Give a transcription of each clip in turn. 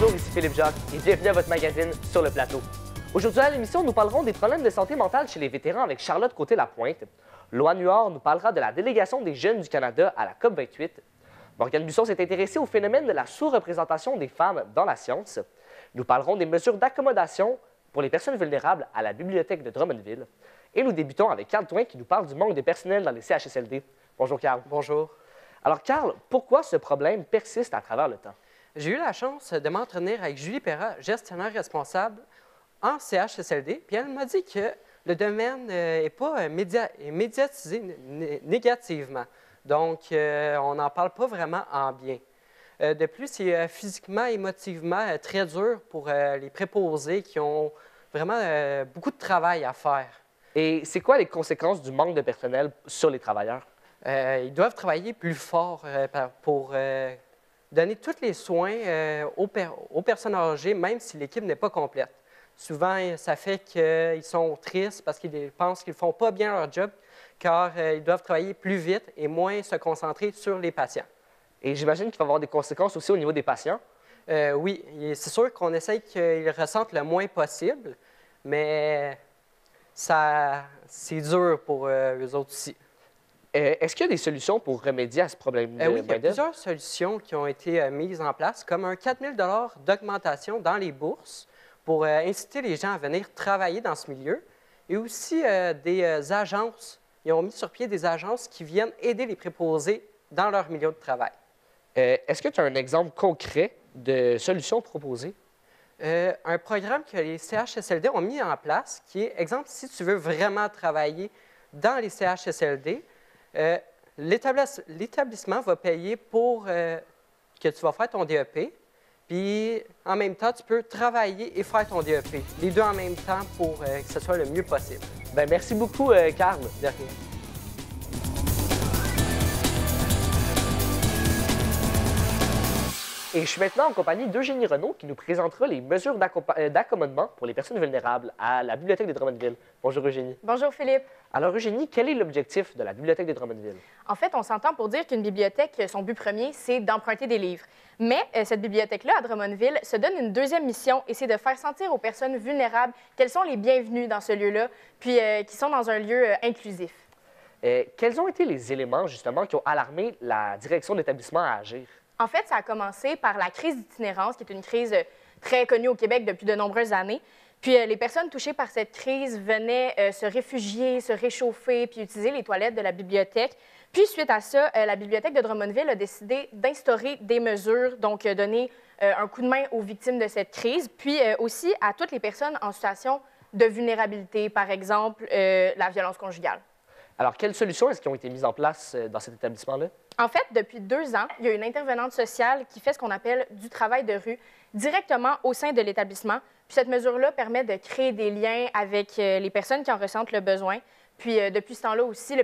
Bonjour, ici Philippe Jacques et bienvenue à votre magazine Sur le plateau. Aujourd'hui à l'émission, nous parlerons des problèmes de santé mentale chez les vétérans avec Charlotte Côté-Lapointe. Loan Huard nous parlera de la délégation des jeunes du Canada à la COP28. Morgane Busson s'est intéressée au phénomène de la sous-représentation des femmes dans la science. Nous parlerons des mesures d'accommodation pour les personnes vulnérables à la bibliothèque de Drummondville. Et nous débutons avec Carl Touin qui nous parle du manque de personnel dans les CHSLD. Bonjour Carl. Bonjour. Alors Carl, pourquoi ce problème persiste à travers le temps? J'ai eu la chance de m'entretenir avec Julie Perra, gestionnaire responsable en CHSLD, puis elle m'a dit que le domaine n'est pas médiatisé négativement. Donc, on n'en parle pas vraiment en bien. De plus, c'est physiquement, émotivement très dur pour les préposés qui ont vraiment beaucoup de travail à faire. Et c'est quoi les conséquences du manque de personnel sur les travailleurs? Ils doivent travailler plus fort pour donner tous les soins aux personnes âgées, même si l'équipe n'est pas complète. Souvent, ça fait qu'ils sont tristes parce qu'ils pensent qu'ils ne font pas bien leur job, car ils doivent travailler plus vite et moins se concentrer sur les patients. Et j'imagine qu'il va y avoir des conséquences aussi au niveau des patients? Oui, c'est sûr qu'on essaye qu'ils ressentent le moins possible, mais c'est dur pour eux autres aussi. Est-ce qu'il y a des solutions pour remédier à ce problème de Oui, il y a main-d'œuvre? plusieurs solutions qui ont été mises en place, comme un 4 000 d'augmentation dans les bourses pour inciter les gens à venir travailler dans ce milieu, et aussi des agences. Ils ont mis sur pied des agences qui viennent aider les préposés dans leur milieu de travail. Est-ce que tu as un exemple concret de solutions proposées? Un programme que les CHSLD ont mis en place, qui est, exemple, si tu veux vraiment travailler dans les CHSLD, l'établissement va payer pour que tu vas faire ton DEP, puis en même temps, tu peux travailler et faire ton DEP. Les deux en même temps pour que ce soit le mieux possible. Bien, merci beaucoup, Carl. De rien. Et je suis maintenant en compagnie d'Eugénie Renaud qui nous présentera les mesures d'accommodement pour les personnes vulnérables à la Bibliothèque de Drummondville. Bonjour Eugénie. Bonjour Philippe. Alors Eugénie, quel est l'objectif de la Bibliothèque de Drummondville? En fait, on s'entend pour dire qu'une bibliothèque, son but premier, c'est d'emprunter des livres. Mais cette bibliothèque-là, à Drummondville, se donne une deuxième mission et c'est de faire sentir aux personnes vulnérables qu'elles sont les bienvenues dans ce lieu-là, puis qui sont dans un lieu inclusif. Quels ont été les éléments, justement, qui ont alarmé la direction de l'établissement à agir? En fait, ça a commencé par la crise d'itinérance, qui est une crise très connue au Québec depuis de nombreuses années. Puis les personnes touchées par cette crise venaient se réfugier, se réchauffer, puis utiliser les toilettes de la bibliothèque. Puis suite à ça, la bibliothèque de Drummondville a décidé d'instaurer des mesures, donc donner un coup de main aux victimes de cette crise, puis aussi à toutes les personnes en situation de vulnérabilité, par exemple la violence conjugale. Alors, quelles solutions est-ce qui ont été mises en place dans cet établissement-là? En fait, depuis 2 ans, il y a une intervenante sociale qui fait ce qu'on appelle du travail de rue directement au sein de l'établissement. Puis cette mesure-là permet de créer des liens avec les personnes qui en ressentent le besoin. Puis depuis ce temps-là aussi, le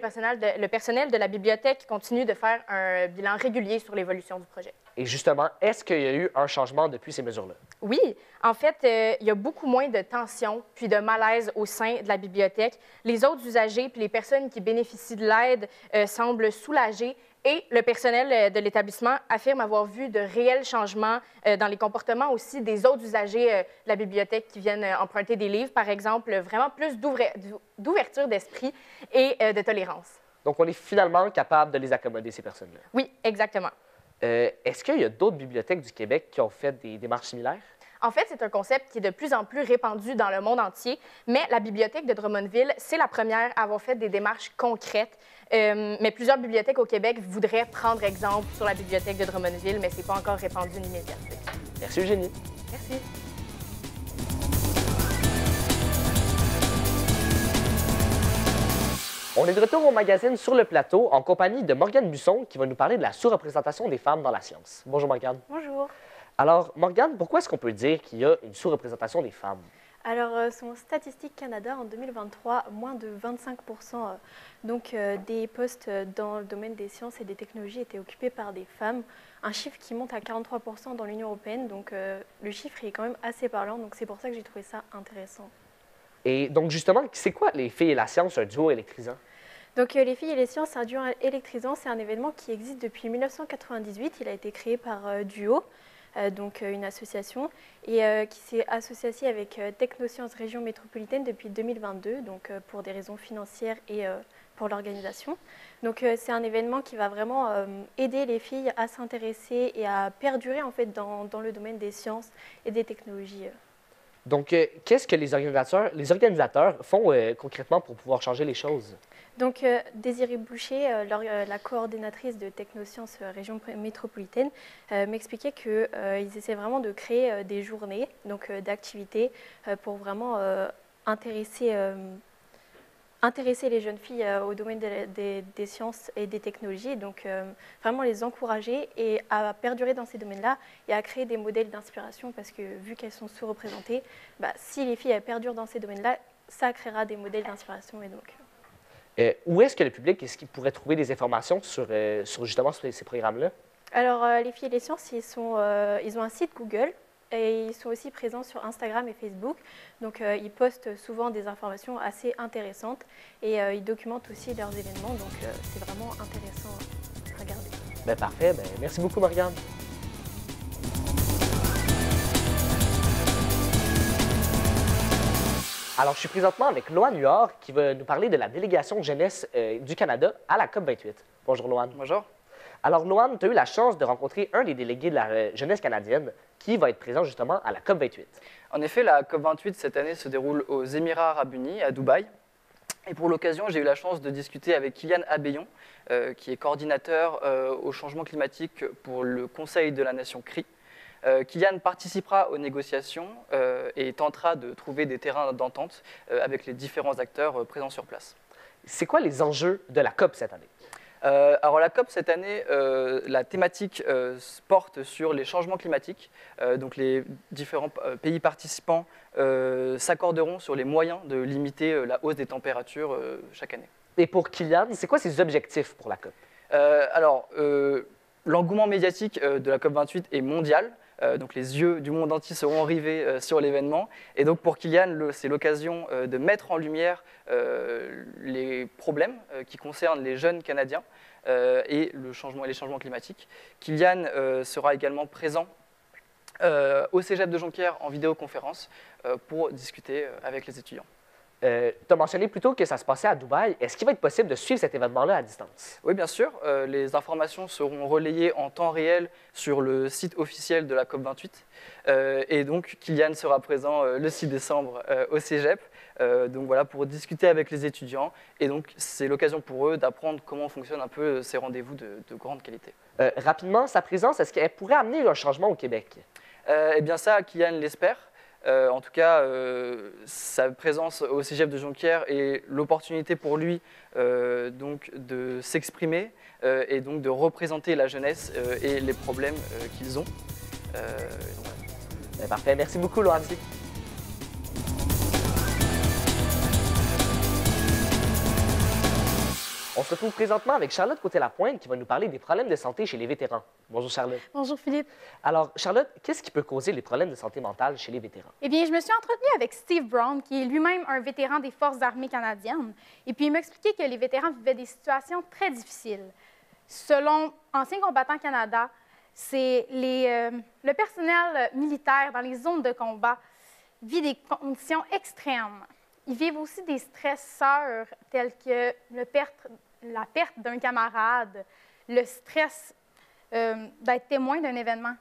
personnel de la bibliothèque continue de faire un bilan régulier sur l'évolution du projet. Et justement, est-ce qu'il y a eu un changement depuis ces mesures-là? Oui, en fait, il y a beaucoup moins de tensions puis de malaise au sein de la bibliothèque. Les autres usagers puis les personnes qui bénéficient de l'aide semblent soulagés. Et le personnel de l'établissement affirme avoir vu de réels changements dans les comportements aussi des autres usagers de la bibliothèque qui viennent emprunter des livres, par exemple, vraiment plus d'ouverture d'esprit et de tolérance. Donc, on est finalement capable de les accommoder, ces personnes-là. Oui, exactement. Est-ce qu'il y a d'autres bibliothèques du Québec qui ont fait des démarches similaires? En fait, c'est un concept qui est de plus en plus répandu dans le monde entier, mais la bibliothèque de Drummondville, c'est la première à avoir fait des démarches concrètes. Mais plusieurs bibliothèques au Québec voudraient prendre exemple sur la bibliothèque de Drummondville, mais ce n'est pas encore répandu l'immédiat. Merci Eugénie. Merci. On est de retour au magazine Sur le plateau en compagnie de Morgane Busson qui va nous parler de la sous-représentation des femmes dans la science. Bonjour Morgane. Bonjour. Alors Morgane, pourquoi est-ce qu'on peut dire qu'il y a une sous-représentation des femmes? Alors, selon Statistique Canada, en 2023, moins de 25% des postes dans le domaine des sciences et des technologies étaient occupés par des femmes. Un chiffre qui monte à 43% dans l'Union européenne. Donc, le chiffre est quand même assez parlant. Donc, c'est pour ça que j'ai trouvé ça intéressant. Et donc, justement, c'est quoi Les filles et la science, un duo électrisant? Donc, les filles et les sciences, un duo électrisant, c'est un événement qui existe depuis 1998. Il a été créé par Duo. donc une association, et qui s'est associée aussi avec Technosciences Région Métropolitaine depuis 2022, donc pour des raisons financières et pour l'organisation. Donc c'est un événement qui va vraiment aider les filles à s'intéresser et à perdurer en fait dans le domaine des sciences et des technologies. Donc, qu'est-ce que les organisateurs font concrètement pour pouvoir changer les choses? Donc, Désirée Boucher, la coordinatrice de Technosciences Région Métropolitaine, m'expliquait qu'ils essaient vraiment de créer des journées, donc d'activités, pour vraiment intéresser les jeunes filles au domaine des sciences et des technologies, donc vraiment les encourager et à perdurer dans ces domaines-là et à créer des modèles d'inspiration parce que vu qu'elles sont sous-représentées, si les filles perdurent dans ces domaines-là, ça créera des modèles d'inspiration et donc... Où est-ce que le public pourrait trouver des informations sur justement sur ces programmes-là? Alors, les filles et les sciences, ils ont un site Google et ils sont aussi présents sur Instagram et Facebook. Donc, ils postent souvent des informations assez intéressantes et ils documentent aussi leurs événements. Donc, c'est vraiment intéressant à regarder. Ben, parfait. Ben, merci beaucoup, Morgane. Alors, je suis présentement avec Loane Huard qui va nous parler de la délégation jeunesse du Canada à la COP28. Bonjour, Loane. Bonjour. Alors, Loane, tu as eu la chance de rencontrer un des délégués de la jeunesse canadienne qui va être présent justement à la COP28. En effet, la COP28 cette année se déroule aux Émirats arabes unis, à Dubaï. Et pour l'occasion, j'ai eu la chance de discuter avec Kylian Abéillon, qui est coordinateur au changement climatique pour le Conseil de la Nation CRI. Kylian participera aux négociations et tentera de trouver des terrains d'entente avec les différents acteurs présents sur place. C'est quoi les enjeux de la COP cette année? Alors la COP cette année, la thématique porte sur les changements climatiques. Donc les différents pays participants s'accorderont sur les moyens de limiter la hausse des températures chaque année. Et pour Kylian, c'est quoi ses objectifs pour la COP? L'engouement médiatique de la COP28 est mondial. Donc les yeux du monde entier seront rivés sur l'événement. Et donc pour Kylian, c'est l'occasion de mettre en lumière les problèmes qui concernent les jeunes Canadiens et les changements climatiques. Kylian sera également présent au Cégep de Jonquière en vidéoconférence pour discuter avec les étudiants. Tu as mentionné plus tôt que ça se passait à Dubaï. Est-ce qu'il va être possible de suivre cet événement-là à distance? Oui, bien sûr. Les informations seront relayées en temps réel sur le site officiel de la COP28. Et donc, Kylian sera présent le 6 décembre au Cégep. Donc voilà, pour discuter avec les étudiants. Et donc, c'est l'occasion pour eux d'apprendre comment fonctionnent un peu ces rendez-vous de grande qualité. Rapidement, sa présence, est-ce qu'elle pourrait amener un changement au Québec? Eh bien ça, Kylian l'espère. En tout cas, sa présence au Cégep de Jonquière est l'opportunité pour lui donc de s'exprimer et donc de représenter la jeunesse et les problèmes qu'ils ont. Voilà. Parfait. Merci beaucoup, Loane. On se retrouve présentement avec Charlotte Côté-Lapointe qui va nous parler des problèmes de santé chez les vétérans. Bonjour Charlotte. Bonjour Philippe. Alors Charlotte, qu'est-ce qui peut causer les problèmes de santé mentale chez les vétérans? Eh bien, je me suis entretenue avec Steve Brown, qui est lui-même un vétéran des Forces armées canadiennes. Et puis, il m'a expliqué que les vétérans vivaient des situations très difficiles. Selon Anciens combattants Canada, c'est le personnel militaire dans les zones de combat vit des conditions extrêmes. Ils vivent aussi des stresseurs tels que la perte d'un camarade, le stress d'être témoin d'un événement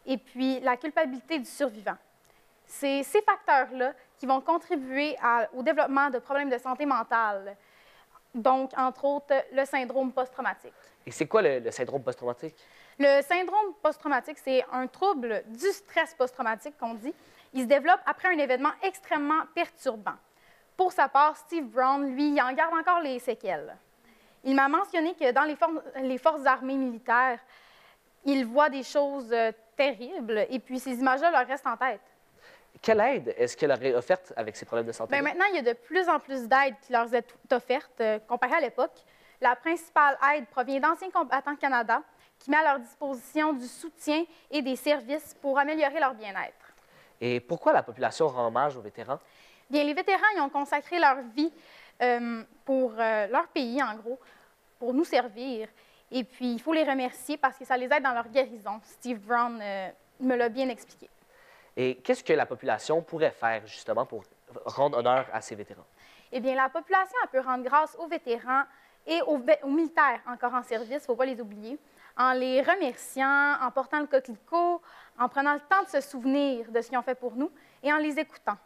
et puis la culpabilité du survivant. C'est ces facteurs-là qui vont contribuer au développement de problèmes de santé mentale, donc, entre autres, le syndrome post-traumatique. Et c'est quoi le syndrome post-traumatique? Le syndrome post-traumatique, c'est un trouble du stress post-traumatique qu'on dit. Il se développe après un événement extrêmement perturbant. Pour sa part, Steve Brown, lui, il en garde encore les séquelles. Il m'a mentionné que dans les forces armées militaires, il voit des choses terribles et puis ces images-là leur restent en tête. Quelle aide est-ce qu'elle aurait offerte avec ces problèmes de santé? Bien, maintenant, il y a de plus en plus d'aides qui leur est offerte comparé à l'époque. La principale aide provient d'Anciens combattants Canada qui met à leur disposition du soutien et des services pour améliorer leur bien-être. Et pourquoi la population rend hommage aux vétérans? Bien, les vétérans, ils ont consacré leur vie pour leur pays, en gros, pour nous servir. Et puis, il faut les remercier parce que ça les aide dans leur guérison. Steve Brown me l'a bien expliqué. Et qu'est-ce que la population pourrait faire justement pour rendre honneur à ces vétérans? Eh bien, la population elle peut rendre grâce aux vétérans et aux militaires encore en service, il ne faut pas les oublier, en les remerciant, en portant le coquelicot, en prenant le temps de se souvenir de ce qu'ils ont fait pour nous et en les écoutant.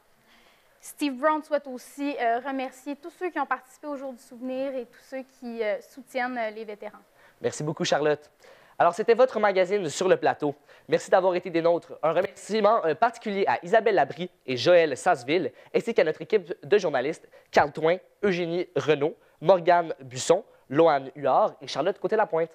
Steve Brown souhaite aussi remercier tous ceux qui ont participé au Jour du souvenir et tous ceux qui soutiennent les vétérans. Merci beaucoup, Charlotte. Alors, c'était votre magazine Sur le plateau. Merci d'avoir été des nôtres. Un remerciement particulier à Isabelle Labrie et Joël Sasseville, ainsi qu'à notre équipe de journalistes, Carl Touin, Eugénie Renaud, Morgane Busson, Loane Huard et Charlotte Côté-Lapointe.